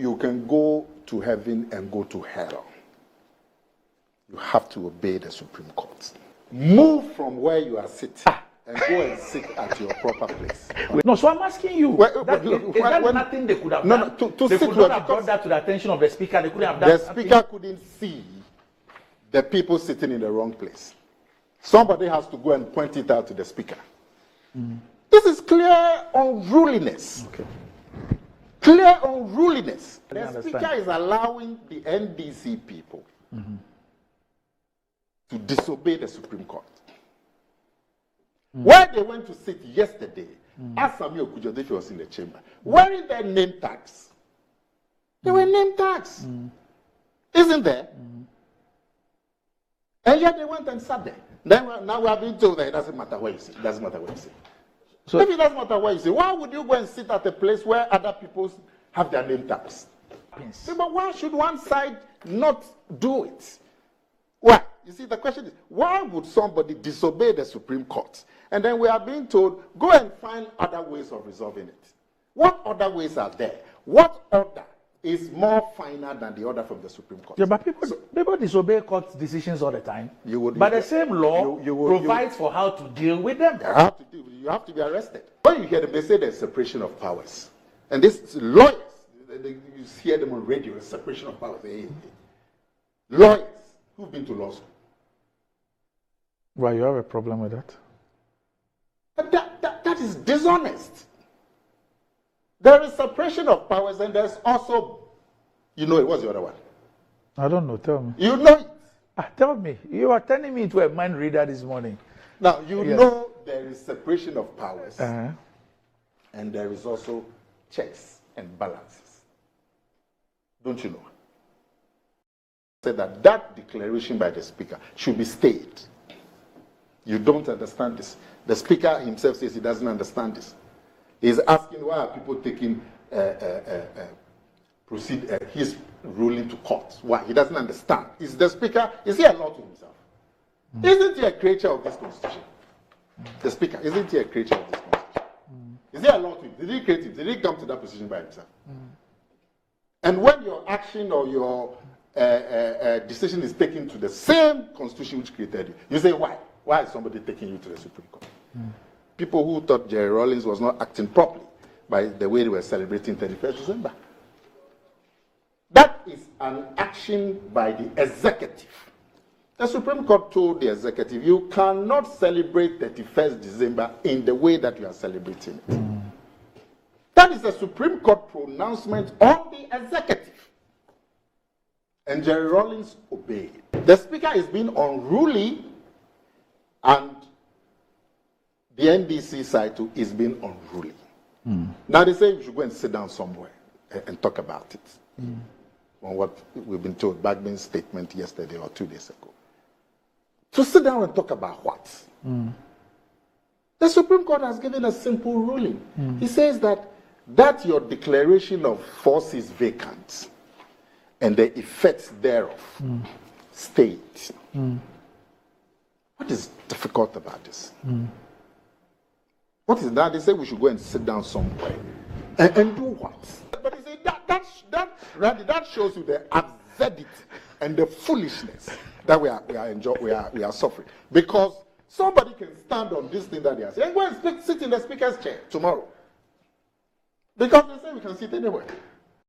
You can go to heaven and go to hell. You have to obey the Supreme Court. Move from where you are sitting and go and sit at your proper place. No, so I'm asking you. Is that nothing they could have done? They could not have brought that to the attention of the speaker. They could have done the speaker couldn't see the people sitting in the wrong place. Somebody has to go and point it out to the speaker. This is clear unruliness. Okay. Clear unruliness. The speaker is allowing the NDC people to disobey the Supreme Court. Where they went to sit yesterday, as Samuel Kujodefi was in the chamber, wearing their name tags. They were name tags. Isn't there? And yet they went and sat there. Now we are being told that it doesn't matter where you sit. It doesn't matter where you sit. So if it doesn't matter where you sit, why would you go and sit at a place where other people have their name tags? Yes. But why should one side not do it? Why? You see, the question is, why would somebody disobey the Supreme Court? And then we are being told, go and find other ways of resolving it. What other ways are there? What order is more final than the order from the Supreme Court? Yeah, but people disobey court decisions all the time. But the same law provides for how to deal with them. You have to be arrested. When you hear them, they say there's separation of powers. And this lawyers, you hear them on radio, separation of powers. Lawyers who've been to law school. Well, you have a problem with that? But that is dishonest. There is separation of powers, and there's also, you know it, what's the other one? I don't know, tell me. You know it. Tell me. You are turning me into a mind reader this morning. Now, you know there is separation of powers, and there is also checks and balances. Don't you know? Say that declaration by the speaker should be stayed. You don't understand this. The speaker himself says he doesn't understand this. He's asking why are people taking his ruling to court? Why? He doesn't understand. Is the speaker, is he a law to himself? Isn't he a creature of this constitution? The speaker, isn't he a creature of this constitution? Is he a law to him? Did he create it? Did he come to that position by himself? And when your action or your decision is taken to the same constitution which created you, you say, why? Why is somebody taking you to the Supreme Court? People who thought Jerry Rawlings was not acting properly by the way they were celebrating 31st December. That is an action by the executive. The Supreme Court told the executive, you cannot celebrate 31st December in the way that you are celebrating it. That is a Supreme Court pronouncement on the executive. And Jerry Rawlings obeyed. The speaker is being unruly, and the NDC side too is being unruly. Now they say we should go and sit down somewhere and talk about it. On what we've been told, Bagbin's statement yesterday or 2 days ago. To sit down and talk about what? The Supreme Court has given a simple ruling. He says that your declaration of force is vacant and the effects thereof state. What is difficult about this? What is that? They say we should go and sit down somewhere and do what? But they say that shows you the absurdity and the foolishness that we are suffering. Because somebody can stand on this thing that they are saying and go and sit in the speaker's chair tomorrow. Because they say we can sit anywhere.